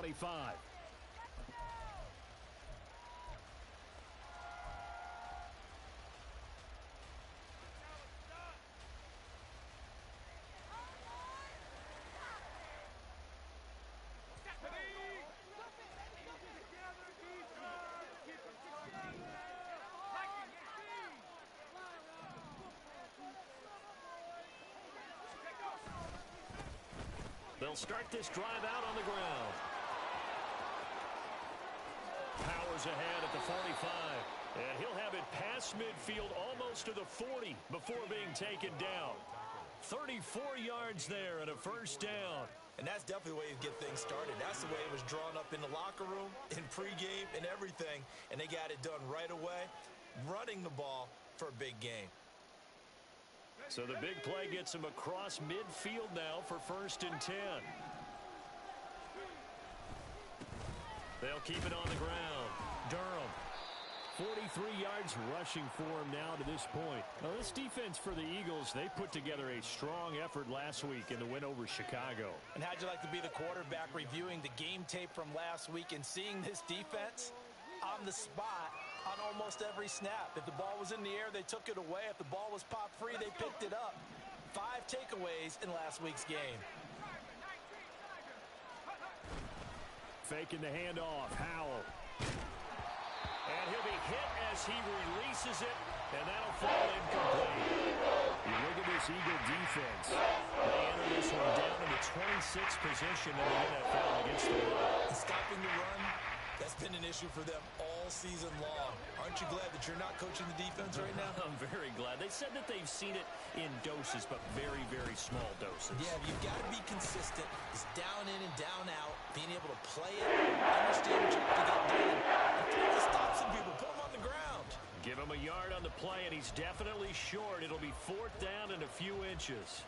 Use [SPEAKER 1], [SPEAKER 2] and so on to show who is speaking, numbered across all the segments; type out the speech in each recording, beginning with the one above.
[SPEAKER 1] 25. They'll start this drive out on the ground. Powers ahead at the 45. And he'll have it past midfield almost to the 40 before being taken down. 34 yards there and a first down.
[SPEAKER 2] And that's definitely the way you get things started. That's the way it was drawn up in the locker room, in pregame, and everything. And they got it done right away, running the ball for a big gain.
[SPEAKER 1] So the big play gets him across midfield now for 1st and 10. They'll keep it on the ground. Durham. 43 yards rushing for him now to this point. Now, this defense for the Eagles, they put together a strong effort last week in the win over Chicago.
[SPEAKER 2] And how'd you like to be the quarterback reviewing the game tape from last week and seeing this defense on the spot on almost every snap? If the ball was in the air, they took it away. If the ball was popped free, they picked it up. 5 takeaways in last week's game.
[SPEAKER 1] Faking the handoff. Howell. And he'll be hit as he releases it, and that'll fall incomplete. You look at this Eagle defense. They enter this one down in the 26th position in the NFL against the run.
[SPEAKER 2] Stopping the run, that's been an issue for them all season long. Aren't you glad that you're not coaching the defense right now?
[SPEAKER 1] I'm very glad. They said that they've seen it in doses, but very, very small doses.
[SPEAKER 2] Yeah, you've got to be consistent. It's down in and down out. Being able to play it, understand what you have to get done. And try to stop some people, put them on the ground.
[SPEAKER 1] Give him a yard on the play, and he's definitely short. It'll be 4th down and a few inches.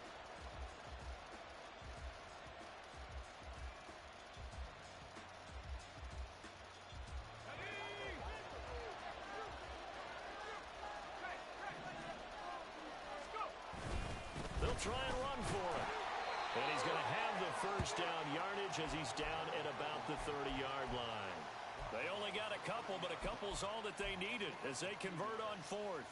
[SPEAKER 1] Try and run for it. And he's going to have the first down yardage as he's down at about the 30-yard line. They only got a couple, but a couple's all that they needed as they convert on 4th.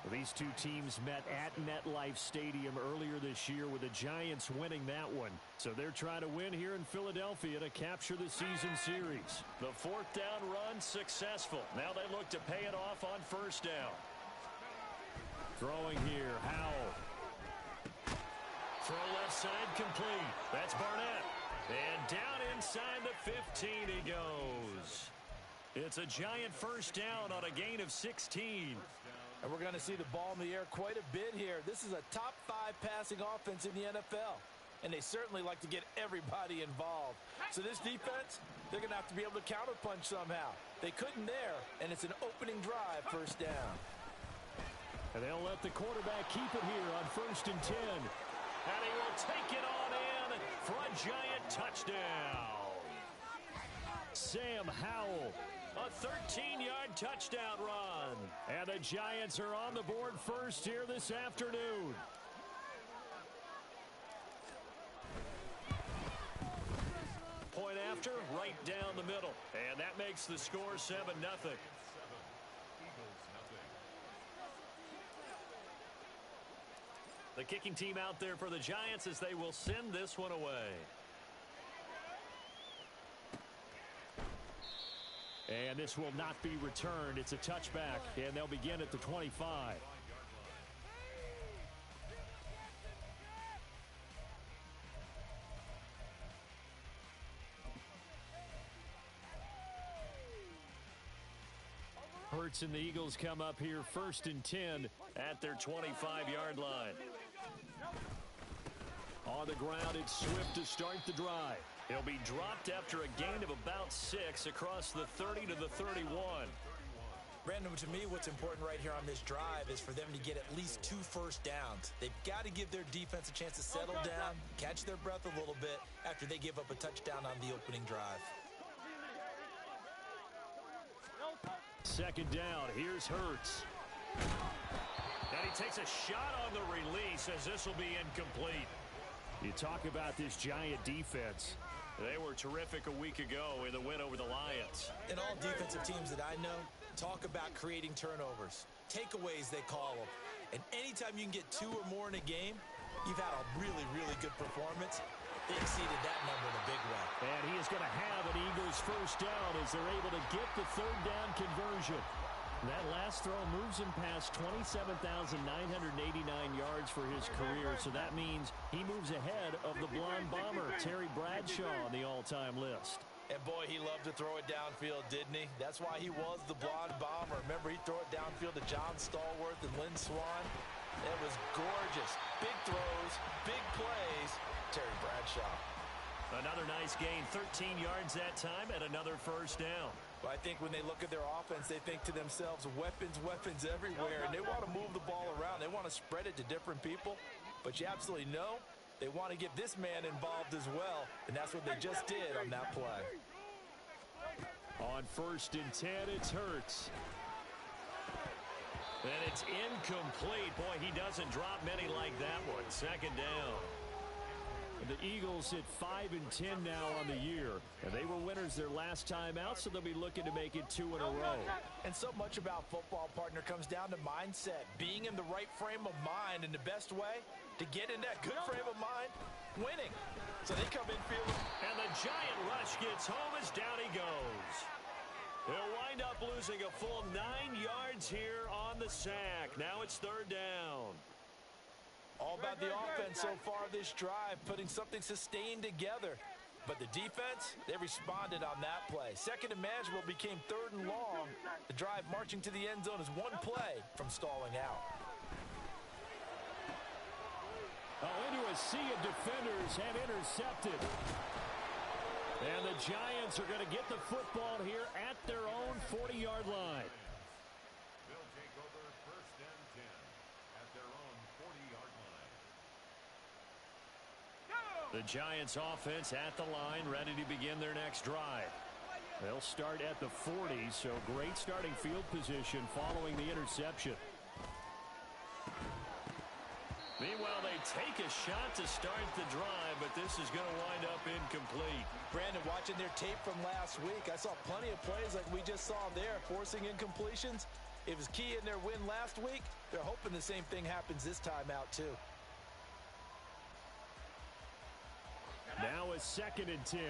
[SPEAKER 1] Well, these two teams met at MetLife Stadium earlier this year with the Giants winning that one. So they're trying to win here in Philadelphia to capture the season series. The 4th down run successful. Now they look to pay it off on 1st down. Throwing here, Howell. Throw left side complete. That's Barnett. And down inside the 15 he goes. It's a Giant first down on a gain of 16.
[SPEAKER 2] And we're going to see the ball in the air quite a bit here. This is a top 5 passing offense in the NFL. And they certainly like to get everybody involved. So this defense, they're going to have to be able to counterpunch somehow. They couldn't there, and it's an opening drive, 1st down.
[SPEAKER 1] And they'll let the quarterback keep it here on 1st and 10. And he will take it on in for a Giant touchdown. Sam Howell, a 13-yard touchdown run. And the Giants are on the board first here this afternoon. Point after, right down the middle. And that makes the score 7-0. The kicking team out there for the Giants as they will send this one away. And this will not be returned. It's a touchback, and they'll begin at the 25. Hurts and the Eagles come up here 1st and 10 at their 25-yard line. On the ground, it's Swift to start the drive. He'll be dropped after a gain of about 6 across the 30 to the 31.
[SPEAKER 2] Brandon, to me, what's important right here on this drive is for them to get at least 2 first downs. They've got to give their defense a chance to settle down, catch their breath a little bit after they give up a touchdown on the opening drive.
[SPEAKER 1] 2nd down, here's Hurts. And he takes a shot on the release as this will be incomplete. You talk about this Giant defense. They were terrific a week ago in the win over the Lions.
[SPEAKER 2] And all defensive teams that I know talk about creating turnovers. Takeaways, they call them. And anytime you can get 2 or more in a game, you've had a really, really good performance. They exceeded that number in a big way.
[SPEAKER 1] And he is going to have an Eagles first down as they're able to get the third down conversion. That last throw moves him past 27,989 yards for his career, so that means he moves ahead of the blonde bomber, Terry Bradshaw, on the all-time list.
[SPEAKER 2] And boy, he loved to throw it downfield, didn't he? That's why he was the blonde bomber. Remember, he'd throw it downfield to John Stallworth and Lynn Swann. It was gorgeous. Big throws, big plays. Terry Bradshaw.
[SPEAKER 1] Another nice gain, 13 yards that time, and another first down.
[SPEAKER 2] But I think when they look at their offense, they think to themselves, weapons, weapons everywhere, and they want to move the ball around. They want to spread it to different people, but you absolutely know they want to get this man involved as well, and that's what they just did on that play.
[SPEAKER 1] On 1st and 10, it's Hurts. And it's incomplete. Boy, he doesn't drop many like that one. 2nd down. The Eagles hit 5 and 10 now on the year, and they were winners their last time out, so they'll be looking to make it 2 in a row.
[SPEAKER 2] And so much about football, partner, comes down to mindset, being in the right frame of mind, and the best way to get in that good frame of mind, winning. So they come in feeling.
[SPEAKER 1] And the giant rush gets home as down he goes. He'll wind up losing a full 9 yards here on the sack. Now it's 3rd down.
[SPEAKER 2] All about the offense so far this drive, putting something sustained together. But the defense, they responded on that play. 2nd and manageable became 3rd and long. The drive marching to the end zone is 1 play from stalling out.
[SPEAKER 1] Into a sea of defenders and intercepted. And the Giants are going to get the football here at their own 40-yard line.
[SPEAKER 3] They'll take over 1st and 10 at their own 40-yard line.
[SPEAKER 1] The Giants offense at the line, ready to begin their next drive. They'll start at the 40, so great starting field position following the interception. Meanwhile, they take a shot to start the drive, but this is going to wind up incomplete.
[SPEAKER 2] Brandon, watching their tape from last week, I saw plenty of plays like we just saw there, forcing incompletions. It was key in their win last week. They're hoping the same thing happens this time out, too.
[SPEAKER 1] Now a 2nd and 10.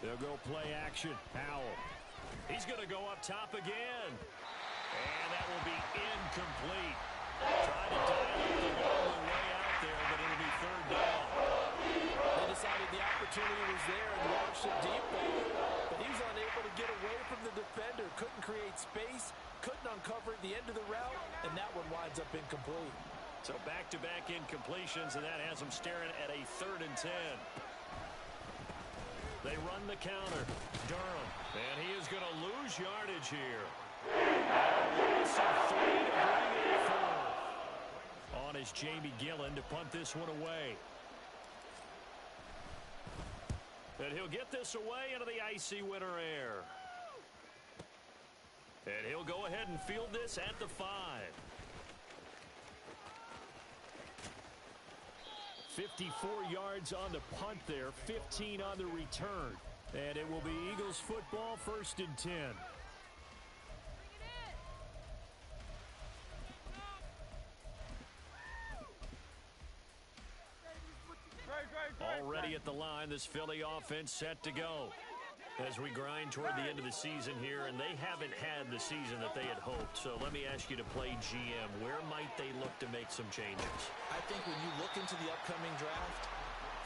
[SPEAKER 1] They'll go play action. Howell. He's going to go up top again. And that will be incomplete. Trying to dial up the ball and way out there, but it'll be 3rd down.
[SPEAKER 2] They decided the opportunity was there and launched it deep, but he was unable to get away from the defender. Couldn't create space, couldn't uncover at the end of the route, and that one winds up incomplete.
[SPEAKER 1] So back-to-back incompletions, and that has them staring at a 3rd and 10. They run the counter. Durham. And he is going to lose yardage here. Loss of 3 to bring it 4. On is Jamie Gillen to punt this one away. And he'll get this away into the icy winter air. And he'll go ahead and field this at the 5. 54 yards on the punt there, 15 on the return. And it will be Eagles football, 1st and 10. Already at the line, this Philly offense set to go as we grind toward the end of the season here, and they haven't had the season that they had hoped. So let me ask you to play GM. Where might they look to make some changes?
[SPEAKER 2] I think when you look into the upcoming draft,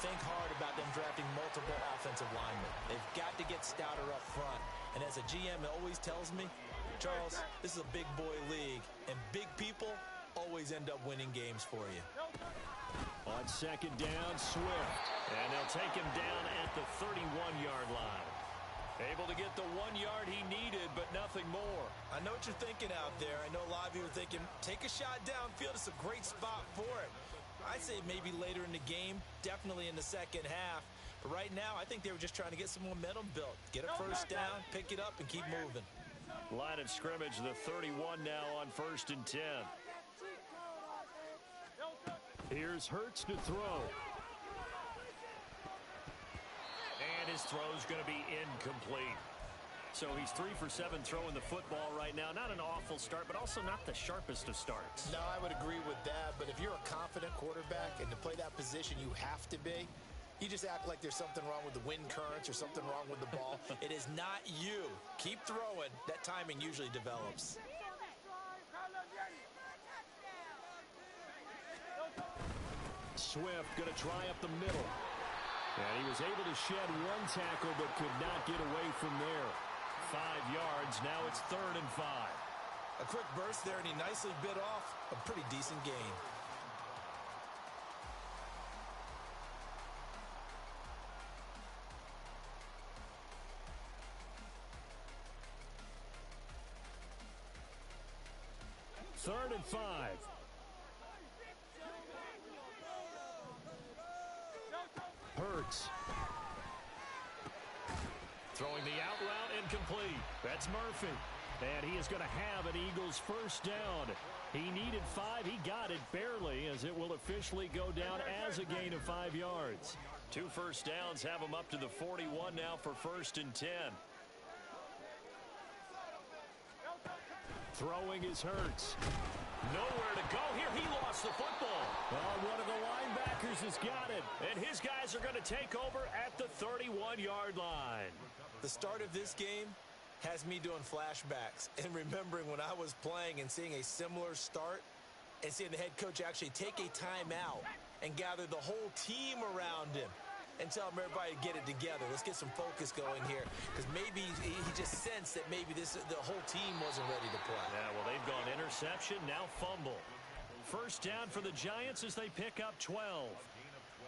[SPEAKER 2] think hard about them drafting multiple offensive linemen. They've got to get stouter up front. And as a GM, it always tells me, Charles, this is a big boy league, and big people always end up winning games for you.
[SPEAKER 1] On 2nd down, Swift. And they'll take him down at the 31-yard line. Able to get the 1 yard he needed, but nothing more.
[SPEAKER 2] I know what you're thinking out there. I know a lot of you are thinking, take a shot downfield. It's a great spot for it. I'd say maybe later in the game, definitely in the 2nd half. But right now, I think they were just trying to get some momentum built. Get a first down, pick it up, and keep moving.
[SPEAKER 1] Line of scrimmage, the 31 now on 1st and 10. Here's Hurts to throw. And his throw's going to be incomplete. So he's 3 for 7 throwing the football right now. Not an awful start, but also not the sharpest of starts.
[SPEAKER 2] No, I would agree with that. But if you're a confident quarterback and to play that position, you have to be. You just act like there's something wrong with the wind currents or something wrong with the ball. It is not you. Keep throwing. That timing usually develops.
[SPEAKER 1] Swift going to try up the middle. And he was able to shed one tackle but could not get away from there. 5 yards. Now it's 3rd and 5.
[SPEAKER 2] A quick burst there, and he nicely bit off a pretty decent gain.
[SPEAKER 1] Third and 5. Hurts. Throwing the out route incomplete. That's Murphy. And he is going to have an Eagles first down. He needed 5. He got it barely, as it will officially go down as a gain of 5 yards. 2 first downs have him up to the 41 now for 1st and 10. Throwing is Hurts. Nowhere to go here. He lost the football. Well, one of the linebackers has got it. And his guys are going to take over at the 31-yard line.
[SPEAKER 2] The start of this game has me doing flashbacks and remembering when I was playing and seeing a similar start and seeing the head coach actually take a timeout and gather the whole team around him and tell him everybody to get it together. Let's get some focus going here, because maybe he just sensed that maybe the whole team wasn't ready to play.
[SPEAKER 1] Yeah, well, they've gone interception, now fumble. First down for the Giants as they pick up 12.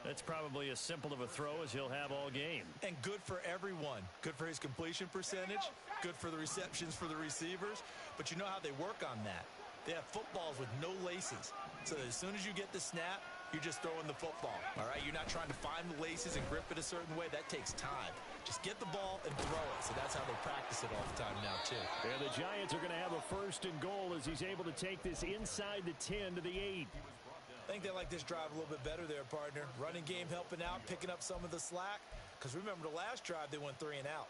[SPEAKER 1] That's probably as simple of a throw as he'll have all game.
[SPEAKER 2] And good for everyone. Good for his completion percentage. Good for the receptions for the receivers. But you know how they work on that. They have footballs with no laces. So that as soon as you get the snap, you're just throwing the football. All right? You're not trying to find the laces and grip it a certain way. That takes time. Just get the ball and throw it. So that's how they practice it all the time now, too.
[SPEAKER 1] And the Giants are going to have a 1st and goal as he's able to take this inside the 10 to the 8.
[SPEAKER 2] I think they like this drive a little bit better there, partner. Running game helping out, picking up some of the slack. Because remember, the last drive, they went 3 and out.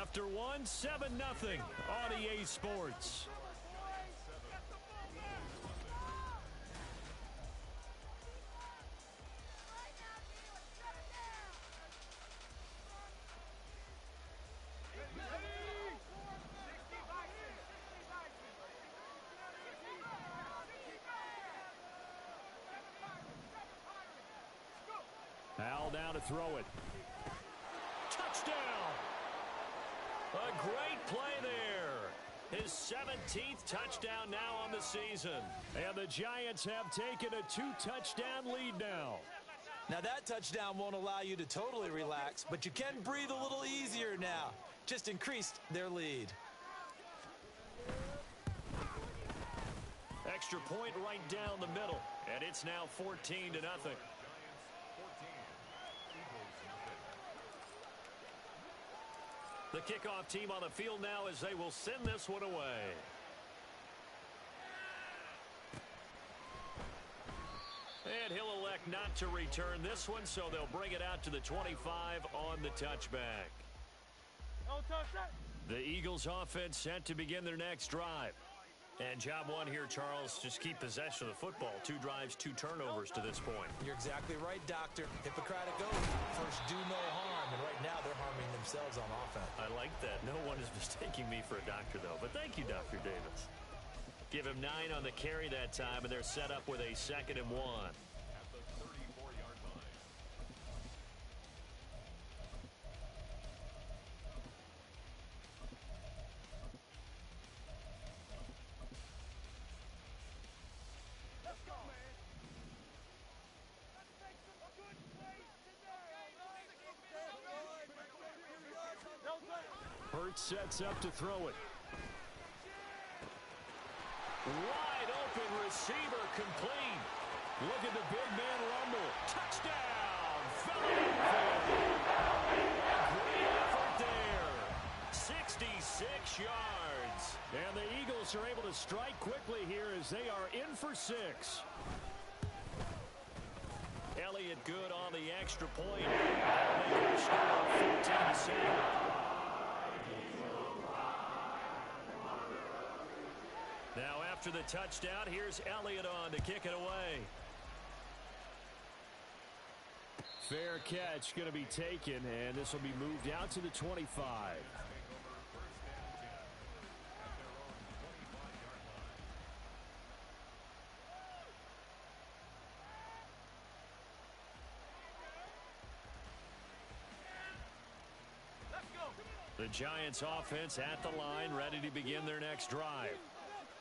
[SPEAKER 1] After 1, 7-0 on EA Sports. Al down to throw it. Touchdown! A great play there. His 17th touchdown now on the season. And the Giants have taken a 2-touchdown lead now.
[SPEAKER 2] Now that touchdown won't allow you to totally relax, but you can breathe a little easier now. Just increased their lead.
[SPEAKER 1] Extra point right down the middle. And it's now 14-0. The kickoff team on the field now as they will send this one away. And he'll elect not to return this one, so they'll bring it out to the 25 on the touchback. The Eagles offense set to begin their next drive. And job one here, Charles, just keep possession of the football. 2 drives, 2 turnovers to this point.
[SPEAKER 2] You're exactly right, Doctor. Hippocratic oath. First, do no harm. And right now, they're harming themselves on offense.
[SPEAKER 1] I like that. No one is mistaking me for a doctor, though. But thank you, Dr. Davis. Give him 9 on the carry that time, and they're set up with a 2nd and 1.
[SPEAKER 3] At the 34-yard line.
[SPEAKER 1] Hurts sets up to throw it. Wide open receiver complete. Looking to Colts are able to strike quickly here as they are in for 6. Elliott good on the extra point. That'll make it a score of 14-7. Now after the touchdown, here's Elliott on to kick it away. Fair catch going to be taken, and this will be moved out to the 25. The Giants offense at the line, ready to begin their next drive.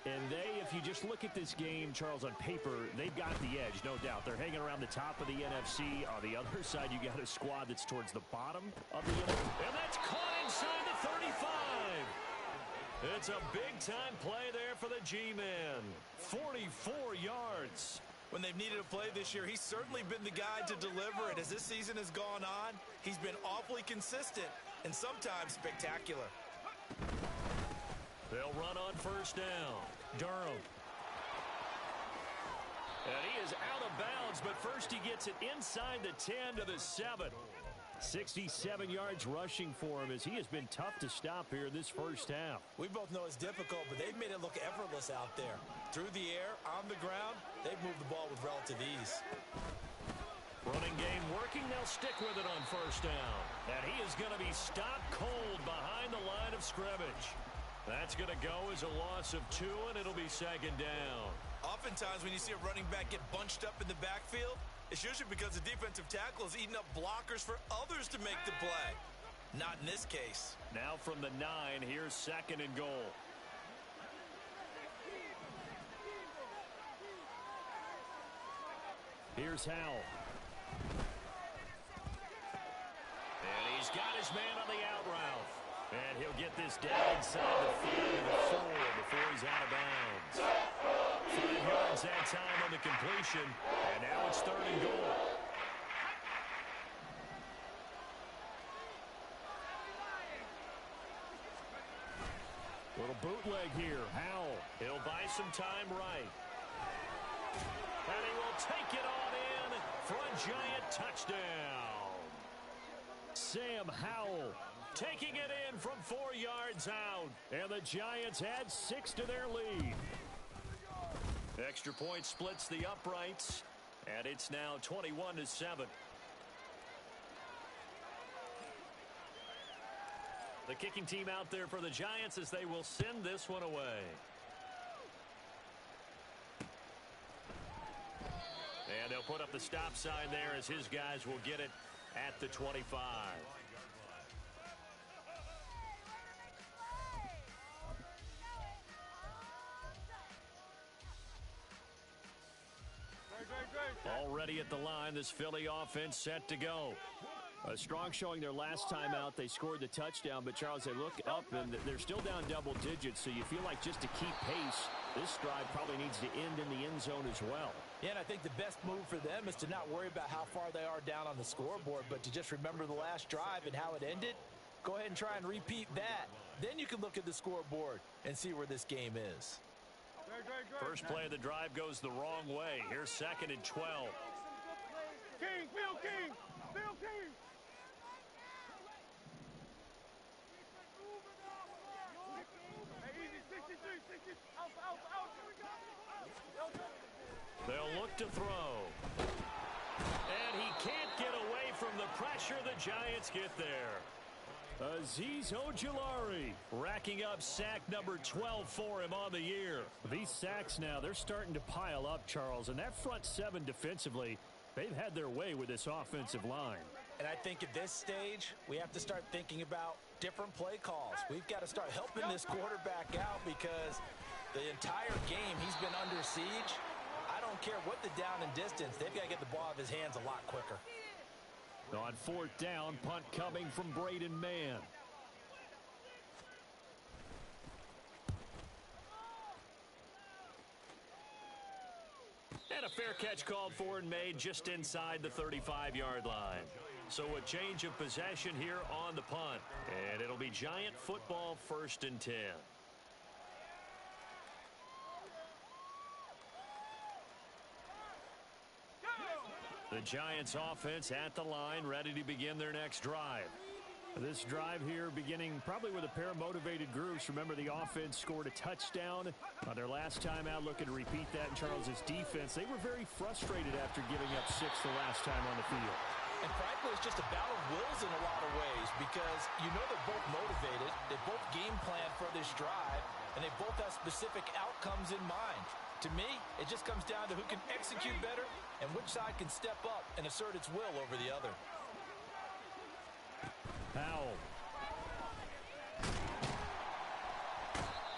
[SPEAKER 1] And if you just look at this game, Charles, on paper, they've got the edge, no doubt. They're hanging around the top of the NFC. On the other side, you got a squad that's towards the bottom of the NFC. And that's caught inside the 35. It's a big-time play there for the G-Man. 44 yards.
[SPEAKER 2] When they've needed a play this year, he's certainly been the guy to deliver it. As this season has gone on, he's been awfully consistent and sometimes spectacular.
[SPEAKER 1] They'll run on first down. Durham. And he is out of bounds, but first he gets it inside the 10 to the 7. 67 yards rushing for him as he has been tough to stop here this first half.
[SPEAKER 2] We both know it's difficult, but they've made it look effortless out there. Through the air, on the ground, they've moved the ball with relative ease.
[SPEAKER 1] Running game working, they'll stick with it on first down. And he is going to be stopped cold behind the line of scrimmage. That's going to go as a loss of 2, and it'll be second down.
[SPEAKER 2] Oftentimes when you see a running back get bunched up in the backfield, it's usually because the defensive tackle is eating up blockers for others to make the play. Not in this case.
[SPEAKER 1] Now from the 9, here's second and goal. Here's Howell. And he's got his man on the out route. And he'll get this down inside the 4 before he's out of bounds. 5 yards that time on the completion. And now it's third and goal. Little bootleg here. Howell. He'll buy some time right. And he will take it on in for a Giant touchdown. Sam Howell taking it in from 4 yards out. And the Giants add 6 to their lead. Extra point splits the uprights. And it's now 21-7. The kicking team out there for the Giants as they will send this one away. And they'll put up the stop sign there as his guys will get it at the 25. Already at the line, this Philly offense set to go. A strong showing their last time out. They scored the touchdown, but Charles, they look up and they're still down double digits, so you feel like just to keep pace, this drive probably needs to end in the end zone as well.
[SPEAKER 2] Yeah, and I think the best move for them is to not worry about how far they are down on the scoreboard, but to just remember the last drive and how it ended. Go ahead and try and repeat that. Then you can look at the scoreboard and see where this game is.
[SPEAKER 1] First play of the drive goes the wrong way. Here's second and 12.
[SPEAKER 4] King, Bill King, Bill King.
[SPEAKER 1] They'll look to throw. And he can't get away from the pressure. The Giants get there. Azeez Ojulari racking up sack number 12 for him on the year. These sacks now, they're starting to pile up, Charles. And that front 7 defensively, they've had their way with this offensive line.
[SPEAKER 2] And I think at this stage, we have to start thinking about different play calls. We've got to start helping this quarterback out because the entire game he's been under siege. I don't care what the down and distance. They've got to get the ball out of his hands a lot quicker.
[SPEAKER 1] On fourth down, punt coming from Braden Mann. And a fair catch called for and made just inside the 35-yard line. So a change of possession here on the punt. And it'll be Giant football, 1st and 10. The Giants offense at the line, ready to begin their next drive. This drive here beginning probably with a pair of motivated groups. Remember, the offense scored a touchdown on their last time out, looking to repeat that in Charles's defense. They were very frustrated after giving up 6 the last time on the field.
[SPEAKER 2] And frankly, it's just a battle of wills in a lot of ways because you know they're both motivated, they both game plan for this drive, and they both have specific outcomes in mind. To me, it just comes down to who can execute better and which side can step up and assert its will over the other.
[SPEAKER 1] Powell.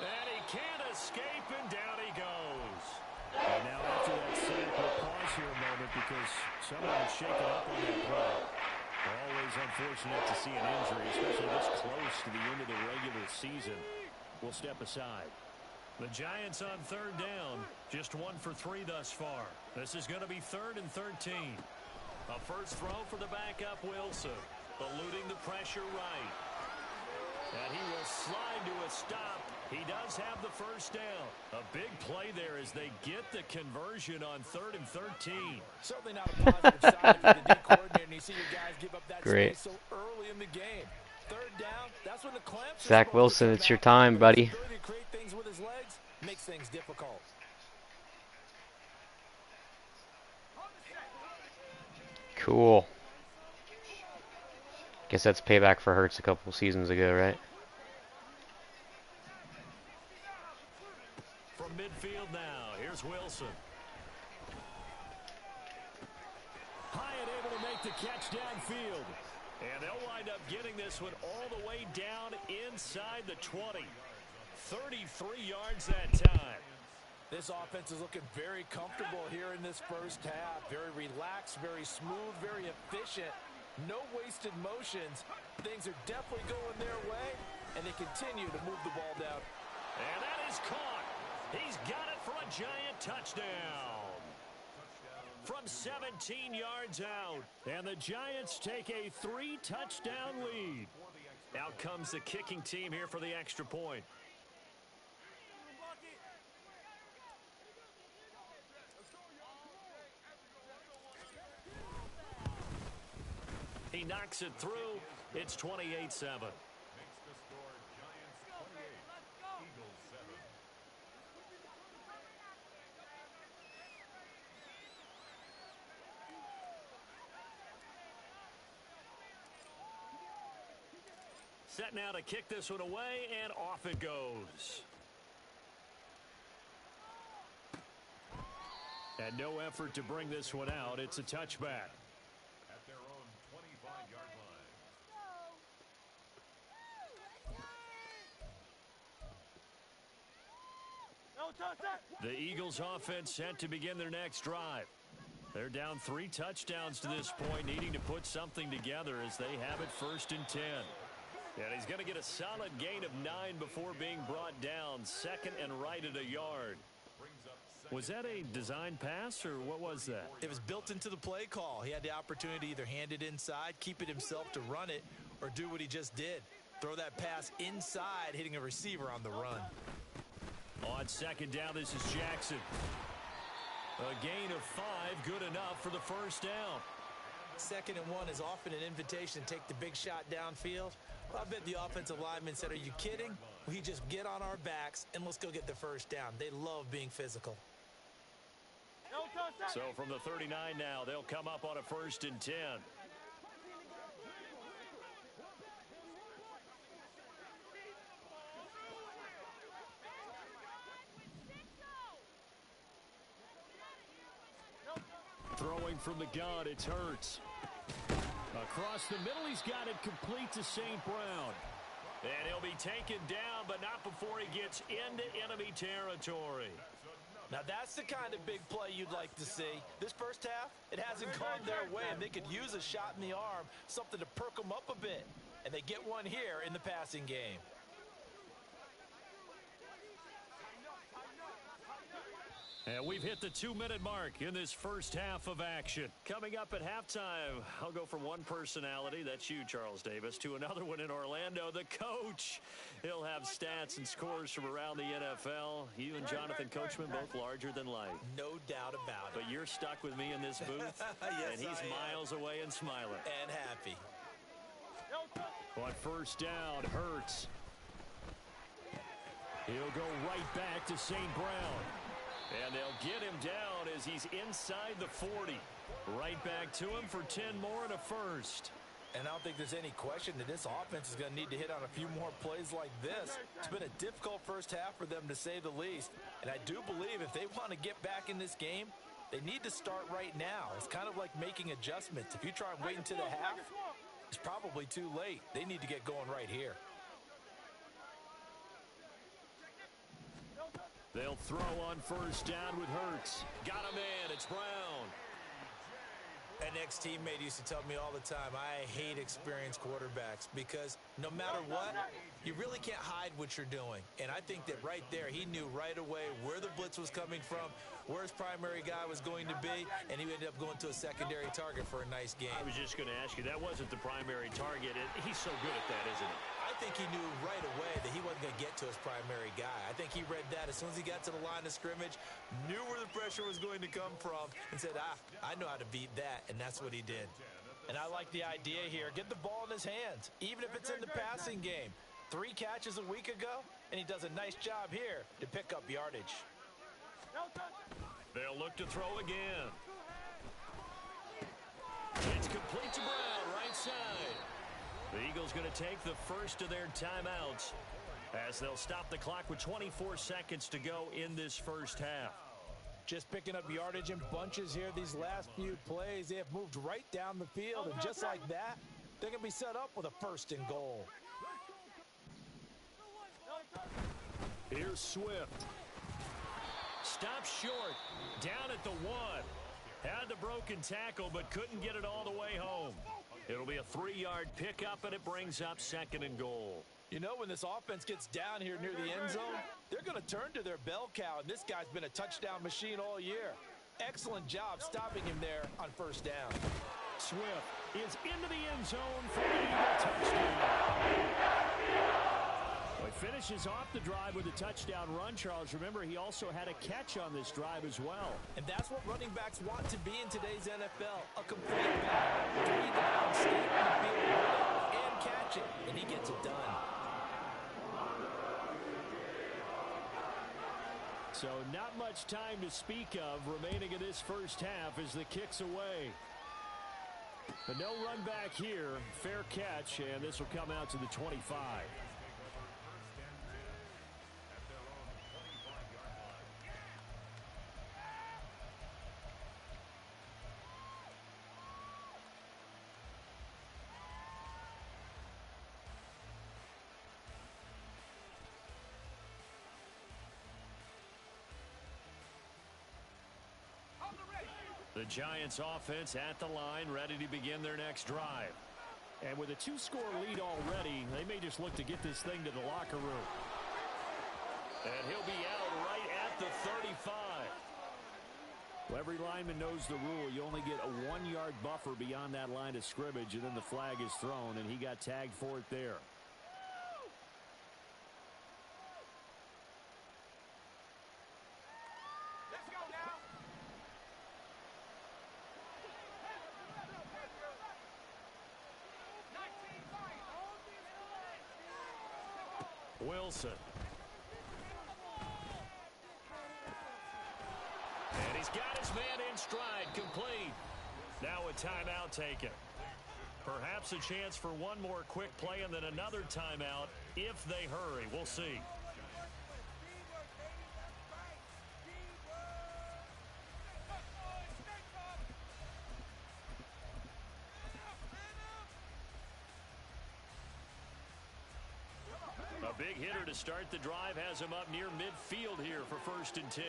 [SPEAKER 1] And he can't escape, and down he goes. And now after that sack, we'll pause here a moment because someone was shaken up on that play. Always unfortunate to see an injury, especially this close to the end of the regular season. We'll step aside. The Giants on 3rd down, just 1 for 3 thus far. This is going to be 3rd and 13. A first throw for the backup Wilson. Eluding the pressure right. And he will slide to a stop. He does have the first down. A big play there as they get the conversion on 3rd and 13.
[SPEAKER 2] Certainly not a positive sign for the D coordinator, and you see your guys give up that space so early in the game. 3rd down, that's when the clamps.
[SPEAKER 5] Zach Wilson, it's your time, buddy.
[SPEAKER 2] His ability to create things with his legs makes things difficult.
[SPEAKER 5] Cool. Guess that's payback for Hurts a couple seasons ago, right?
[SPEAKER 1] From midfield now, here's Wilson. Hyatt able to make the catch downfield. And they'll wind up getting this one all the way down inside the 20. 33 yards that time.
[SPEAKER 2] This offense is looking very comfortable here in this first half. Very relaxed, very smooth, very efficient. No wasted motions. Things are definitely going their way, and they continue to move the ball down.
[SPEAKER 1] And that is caught. He's got it for a Giant touchdown. From 17 yards out. And the Giants take a 3-touchdown lead. Out comes the kicking team here for the extra point. He knocks it through. It's 28-7. Set now to kick this one away, and off it goes. And no effort to bring this one out. It's a touchback.
[SPEAKER 3] At their own 25-yard line.
[SPEAKER 1] The Eagles offense set to begin their next drive. They're down 3 touchdowns to this point, needing to put something together as they have it 1st and 10. And he's going to get a solid gain of 9 before being brought down. 2nd and right at a yard. Was that a design pass, or what was that?
[SPEAKER 2] It was built into the play call. He had the opportunity to either hand it inside, keep it himself to run it, or do what he just did. Throw that pass inside, hitting a receiver on the run.
[SPEAKER 1] On 2nd down, this is Jackson. A gain of 5, good enough for the first down.
[SPEAKER 2] 2nd and 1 is often an invitation to take the big shot downfield. I bet the offensive lineman said, are you kidding? We just get on our backs and let's go get the first down. They love being physical.
[SPEAKER 1] So from the 39 now, they'll come up on a 1st and 10. Throwing from the gun, it's Hurts. Across the middle, he's got it complete to St. Brown. And he'll be taken down, but not before he gets into enemy territory.
[SPEAKER 2] Now that's the kind of big play you'd like to see. This first half, it hasn't gone their way, and they could use a shot in the arm, something to perk them up a bit. And they get one here in the passing game.
[SPEAKER 1] And we've hit the 2-minute mark in this first half of action. Coming up at halftime, I'll go from one personality, that's you, Charles Davis, to another one in Orlando, the coach. He'll have stats and scores from around the NFL. You and Jonathan Coachman both larger than life.
[SPEAKER 2] No doubt about it.
[SPEAKER 1] But you're stuck with me in this booth,
[SPEAKER 2] yes,
[SPEAKER 1] and he's miles away and smiling.
[SPEAKER 2] And happy.
[SPEAKER 1] On first down, Hurts. He'll go right back to St. Brown. And they'll get him down as he's inside the 40. Right back to him for 10 more and a first.
[SPEAKER 2] And I don't think there's any question that this offense is going to need to hit on a few more plays like this. It's been a difficult first half for them, to say the least. And I do believe if they want to get back in this game, they need to start right now. It's kind of like making adjustments. If you try and wait until the half, it's probably too late. They need to get going right here.
[SPEAKER 1] They'll throw on first down with Hurts. Got him in. It's Brown.
[SPEAKER 2] An ex-teammate used to tell me all the time, I hate experienced quarterbacks because no matter what, you really can't hide what you're doing. And I think that right there, he knew right away where the blitz was coming from, where his primary guy was going to be, and he ended up going to a secondary target for a nice game.
[SPEAKER 1] I was just going to ask you, that wasn't the primary target. He's so good at that, isn't he?
[SPEAKER 2] I think he knew right away that he wasn't going to get to his primary guy. I think he read that as soon as he got to the line of scrimmage, knew where the pressure was going to come from, and said, I know how to beat that, and that's what he did. And I like the idea here. Get the ball in his hands, even if it's in the passing game. 3 catches a week ago, and he does a nice job here to pick up yardage.
[SPEAKER 1] They'll look to throw again. It's complete to Brown, right side. The Eagles going to take the first of their timeouts as they'll stop the clock with 24 seconds to go in this first half.
[SPEAKER 2] Just picking up yardage in bunches here these last few plays. They have moved right down the field, and just like that, they're going to be set up with a first and goal.
[SPEAKER 1] Here's Swift. Stops short. Down at the 1. Had the broken tackle, but couldn't get it all the way home. It'll be a 3-yard pickup, and it brings up second and goal.
[SPEAKER 2] You know, when this offense gets down here near the end zone, they're going to turn to their bell cow, and this guy's been a touchdown machine all year. Excellent job stopping him there on first down.
[SPEAKER 1] Swift is into the end zone for the Eagle touchdown. He finishes off the drive with a touchdown run, Charles. Remember, he also had a catch on this drive as well.
[SPEAKER 2] And that's what running backs want to be in today's NFL. A complete back. 3 down, stay on the field, and catch it. And he gets it done.
[SPEAKER 1] So not much time to speak of remaining in this first half as the kick's away. But no run back here. Fair catch, and this will come out to the 25. The Giants offense at the line, ready to begin their next drive. And with a 2-score lead already, they may just look to get this thing to the locker room. And he'll be out right at the 35. Well, every lineman knows the rule. You only get a 1-yard buffer beyond that line of scrimmage, and then the flag is thrown, and he got tagged for it there. Wilson. And he's got his man in stride, complete. Now a timeout taken. Perhaps a chance for one more quick play and then another timeout if they hurry. We'll see. A big hitter to start the drive has him up near midfield here for 1st and 10.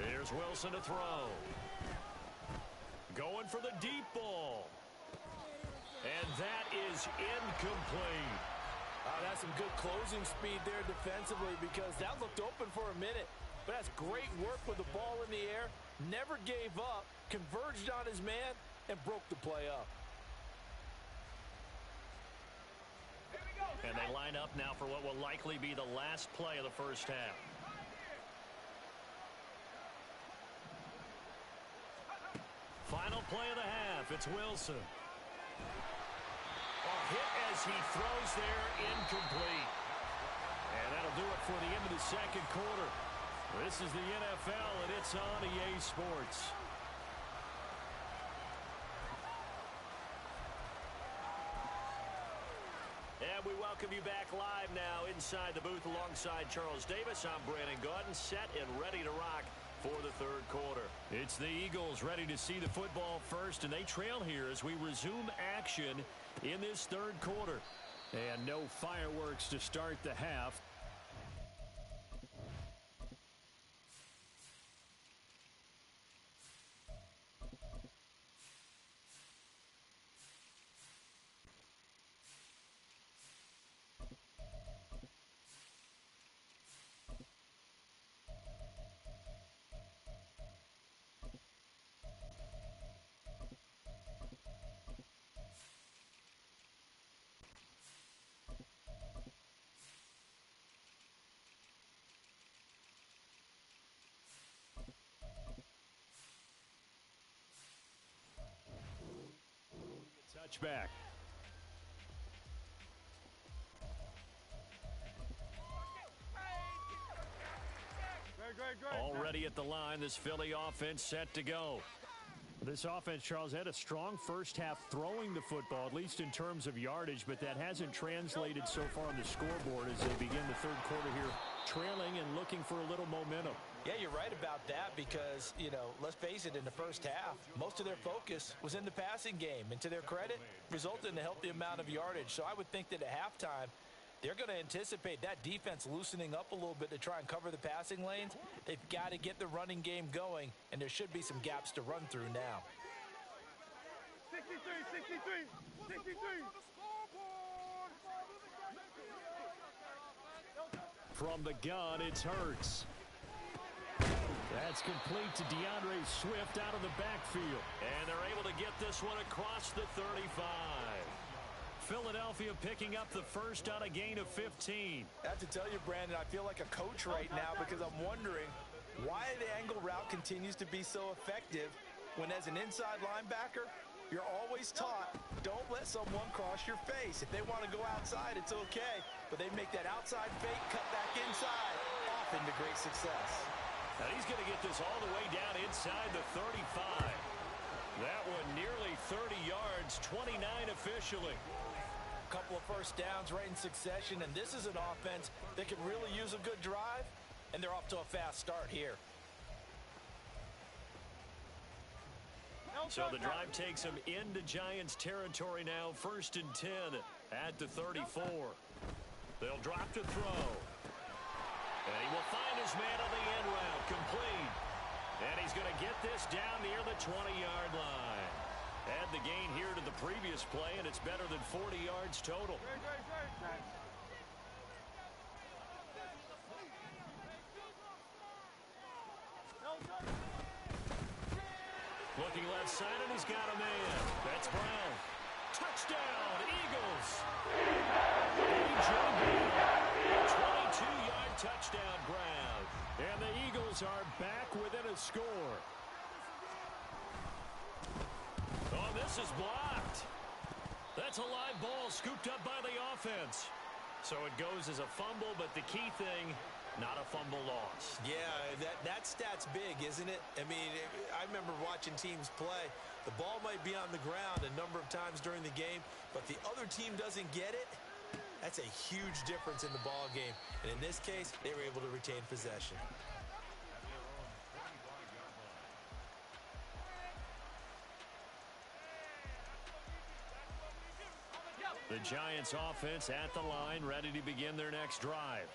[SPEAKER 1] Here's Wilson to throw. Going for the deep ball. And that is incomplete.
[SPEAKER 2] That's some good closing speed there defensively because that looked open for a minute. But that's great work with the ball in the air. Never gave up, converged on his man, and broke the play up.
[SPEAKER 1] And they line up now for what will likely be the last play of the first half. Final play of the half. It's Wilson. Hit as he throws there, incomplete. And that'll do it for the end of the second quarter. This is the NFL, and it's on EA Sports. And we welcome you back live now inside the booth alongside Charles Davis. I'm Brandon Gaudin, set and ready to rock for the third quarter. It's the Eagles ready to see the football first, and they trail here as we resume action in this third quarter. And no fireworks to start the half. Touchback. Already at the line, this Philly offense set to go. This offense, Charles, had a strong first half throwing the football, at least in terms of yardage, but that hasn't translated so far on the scoreboard as they begin the third quarter here, trailing and looking for a little momentum.
[SPEAKER 2] Yeah, you're right about that because, let's face it, in the first half, most of their focus was in the passing game. And to their credit, resulted in a healthy amount of yardage. So I would think that at halftime, they're going to anticipate that defense loosening up a little bit to try and cover the passing lanes. They've got to get the running game going, and there should be some gaps to run through now.
[SPEAKER 4] 63.
[SPEAKER 1] From the gun, it's Hurts. That's complete to DeAndre Swift out of the backfield. And they're able to get this one across the 35. Philadelphia picking up the first on a gain of 15.
[SPEAKER 2] I have to tell you, Brandon, I feel like a coach right now because I'm wondering why the angle route continues to be so effective when as an inside linebacker, you're always taught, don't let someone cross your face. If they want to go outside, it's okay. But they make that outside fake, cut back inside, often to great success.
[SPEAKER 1] Now he's going to get this all the way down inside the 35. That one nearly 30 yards, 29 officially.
[SPEAKER 2] A couple of first downs right in succession, and this is an offense that can really use a good drive, and they're off to a fast start here.
[SPEAKER 1] So the drive takes them into Giants territory now, 1st and 10 at the 34. They'll drop to throw. And he will find his man on the end route, complete. And he's going to get this down near the 20-yard line. Add the gain here to the previous play, and it's better than 40 yards total. Looking left side, and he's got a man. That's Brown. Touchdown, Eagles. A.J. Brown, 22-yard touchdown grab. And the Eagles are back within a score. Oh, this is blocked. That's a live ball scooped up by the offense. So it goes as a fumble, but the key thing, not a fumble loss.
[SPEAKER 2] Yeah, that stat's big, isn't it? I mean, I remember watching teams play. The ball might be on the ground a number of times during the game, but the other team doesn't get it. That's a huge difference in the ball game. And in this case, they were able to retain possession.
[SPEAKER 1] The Giants offense at the line, ready to begin their next drive.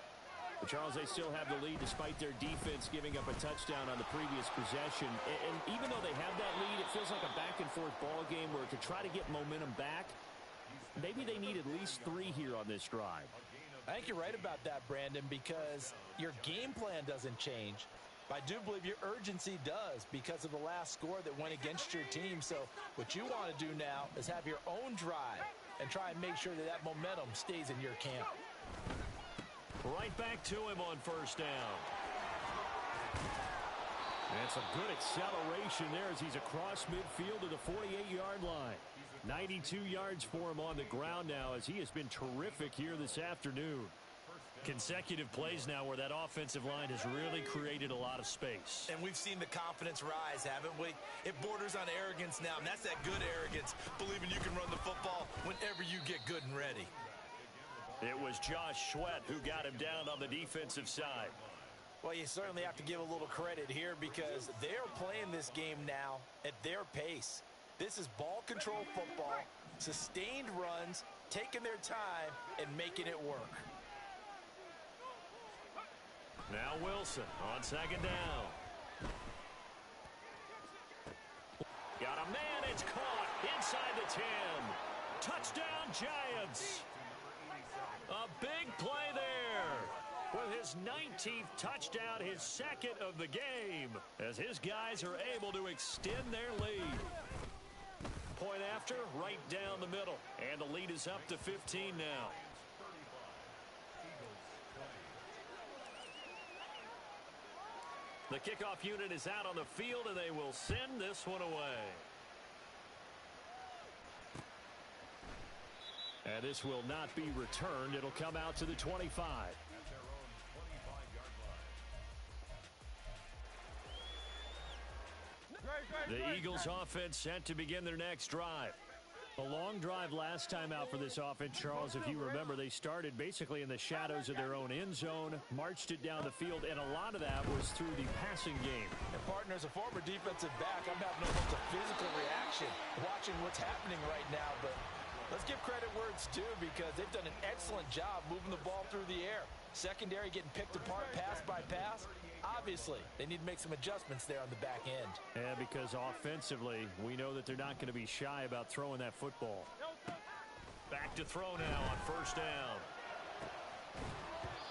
[SPEAKER 1] But Charles, they still have the lead despite their defense giving up a touchdown on the previous possession. And even though they have that lead, it feels like a back-and-forth ball game where to try to get momentum back, maybe they need at least 3 here on this drive.
[SPEAKER 2] I think you're right about that, Brandon, because your game plan doesn't change. But I do believe your urgency does because of the last score that went against your team. So what you want to do now is have your own drive and try and make sure that that momentum stays in your camp.
[SPEAKER 1] Right back to him on first down. And some good acceleration there as he's across midfield to the 48-yard line. 92 yards for him on the ground now as he has been terrific here this afternoon. Consecutive plays now where that offensive line has really created a lot of space.
[SPEAKER 2] And we've seen the confidence rise, haven't we? It borders on arrogance now, and that's that good arrogance, believing you can run the football whenever you get good and ready.
[SPEAKER 1] It was Josh Sweat who got him down on the defensive side.
[SPEAKER 2] Well, you certainly have to give a little credit here because they're playing this game now at their pace. This is ball control football, sustained runs, taking their time, and making it work.
[SPEAKER 1] Now Wilson on second down. Got a man, it's caught inside the 10. Touchdown Giants. A big play there with his 19th touchdown, his second of the game, as his guys are able to extend their lead. Point after, right down the middle, and the lead is up to 15 now. The kickoff unit is out on the field, and they will send this one away. And this will not be returned. It'll come out to the 25. The Eagles offense set to begin their next drive. A long drive last time out for this offense, Charles. If you remember, they started basically in the shadows of their own end zone, marched it down the field, and a lot of that was through the passing game.
[SPEAKER 2] And partner, as a former defensive back, I'm having almost a physical reaction watching what's happening right now. But let's give credit where it's due because they've done an excellent job moving the ball through the air. Secondary getting picked apart pass by pass. Obviously, they need to make some adjustments there on the back end.
[SPEAKER 1] And because offensively, we know that they're not going to be shy about throwing that football. Back to throw now on first down.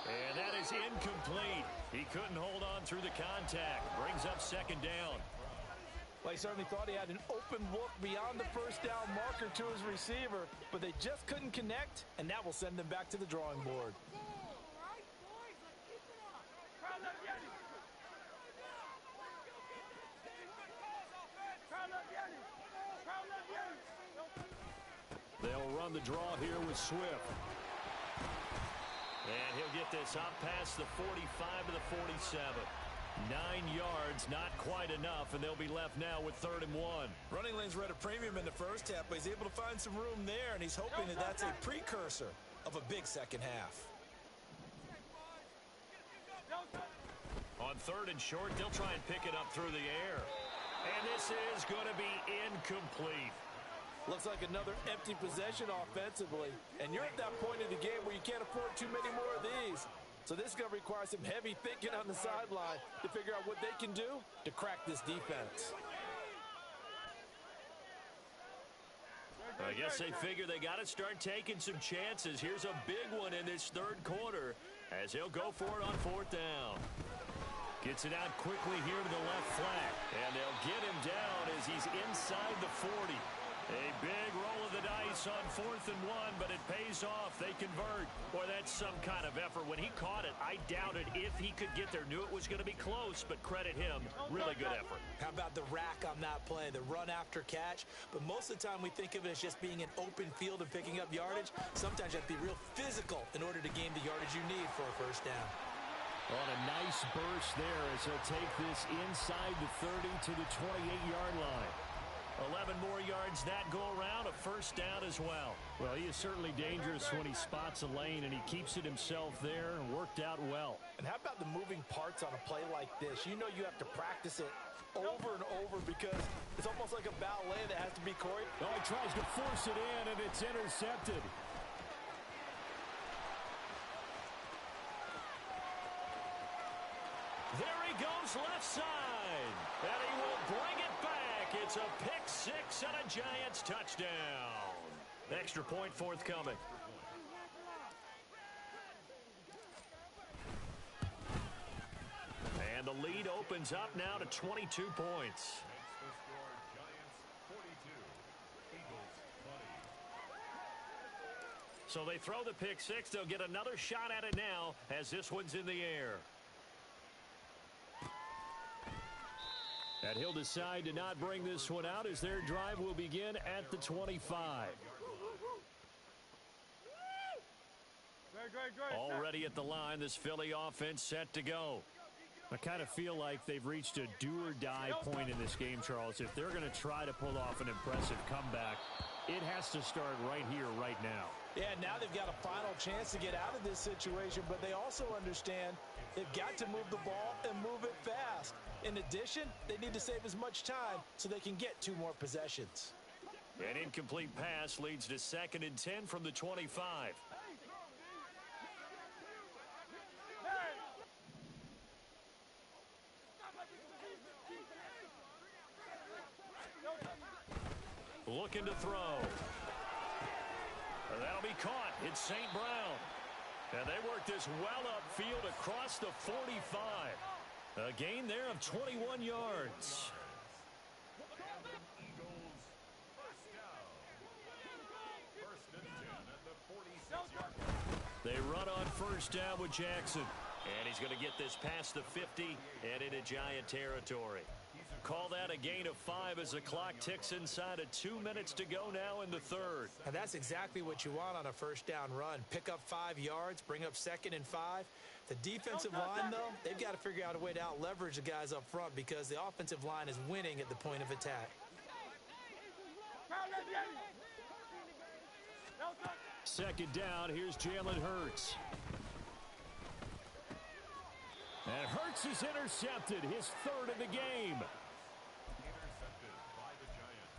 [SPEAKER 1] And that is incomplete. He couldn't hold on through the contact. Brings up second down.
[SPEAKER 2] Well, he certainly thought he had an open look beyond the first down marker to his receiver, but they just couldn't connect, and that will send them back to the drawing board.
[SPEAKER 1] They'll run the draw here with Swift. And he'll get this up past the 45 to the 47. 9 yards, not quite enough, and they'll be left now with 3rd and 1.
[SPEAKER 2] Running lanes were at a premium in the first half, but he's able to find some room there, and he's hoping that that's a precursor of a big second half.
[SPEAKER 1] On 3rd and short, they'll try and pick it up through the air. And this is going to be incomplete.
[SPEAKER 2] Looks like another empty possession offensively, and you're at that point in the game where you can't afford too many more of these. So this is going to require some heavy thinking on the sideline to figure out what they can do to crack this defense.
[SPEAKER 1] I guess they figure they got to start taking some chances. Here's a big one in this 3rd quarter as he'll go for it on 4th down. Gets it out quickly here to the left flank, and they'll get him down as he's inside the 40. A big roll of the dice on 4th and 1, but it pays off. They convert. Boy, that's some kind of effort. When he caught it, I doubted if he could get there. Knew it was going to be close, but credit him. Really good effort.
[SPEAKER 2] How about the rack on that play, the run after catch? But most of the time we think of it as just being an open field and picking up yardage. Sometimes you have to be real physical in order to gain the yardage you need for a first down.
[SPEAKER 1] On a nice burst there as he'll take this inside the 30 to the 28-yard line. 11 more yards that go around, a first down as well. Well, he is certainly dangerous when he spots a lane, and he keeps it himself there and worked out well.
[SPEAKER 2] And how about the moving parts on a play like this? You know you have to practice it over and over because it's almost like a ballet that has to be choreographed.
[SPEAKER 1] Oh, he tries to force it in, and it's intercepted. goes left side. And he will bring it back. It's a pick six and a Giants touchdown. Extra point forthcoming. And the lead opens up now to 22 points. So they throw the pick six. They'll get another shot at it now as this one's in the air. And he'll decide to not bring this one out as their drive will begin at the 25. Already at the line, this Philly offense set to go. I kind of feel like they've reached a do-or-die point in this game, Charles. If they're going to try to pull off an impressive comeback, it has to start right here, right now.
[SPEAKER 2] Yeah, now they've got a final chance to get out of this situation, but they also understand they've got to move the ball and move it fast. In addition, they need to save as much time so they can get 2 more possessions.
[SPEAKER 1] An incomplete pass leads to 2nd and 10 from the 25. Looking to throw. That'll be caught. It's St. Brown. And they work this well upfield across the 45. A gain there of 21 yards. They run on first down with Jackson. And he's going to get this past the 50 and into Giant territory. Call that a gain of 5 as the clock ticks inside of 2 minutes to go now in the third.
[SPEAKER 2] And that's exactly what you want on a first down run. Pick up 5 yards, bring up 2nd and 5. The defensive line, though, they've got to figure out a way to out-leverage the guys up front because the offensive line is winning at the point of attack.
[SPEAKER 1] 2nd down, here's Jalen Hurts. And Hurts is intercepted, his 3rd of the game.
[SPEAKER 3] Intercepted by the Giants.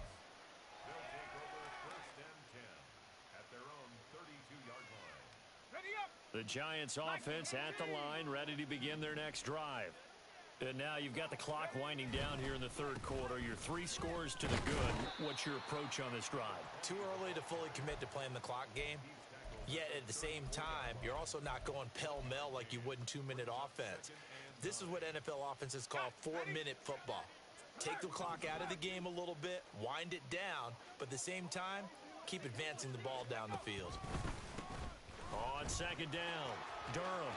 [SPEAKER 3] They'll take over 1st and 10 at their own 32-yard line.
[SPEAKER 4] Ready up.
[SPEAKER 1] The Giants offense at the line, ready to begin their next drive. And now you've got the clock winding down here in the 3rd quarter. You're 3 scores to the good. What's your approach on this drive?
[SPEAKER 2] Too early to fully commit to playing the clock game. Yet at the same time, you're also not going pell-mell like you would in 2-minute offense. This is what NFL offenses call 4-minute football. Take the clock out of the game a little bit, wind it down, but at the same time, keep advancing the ball down the field.
[SPEAKER 1] On 2nd down, Durham.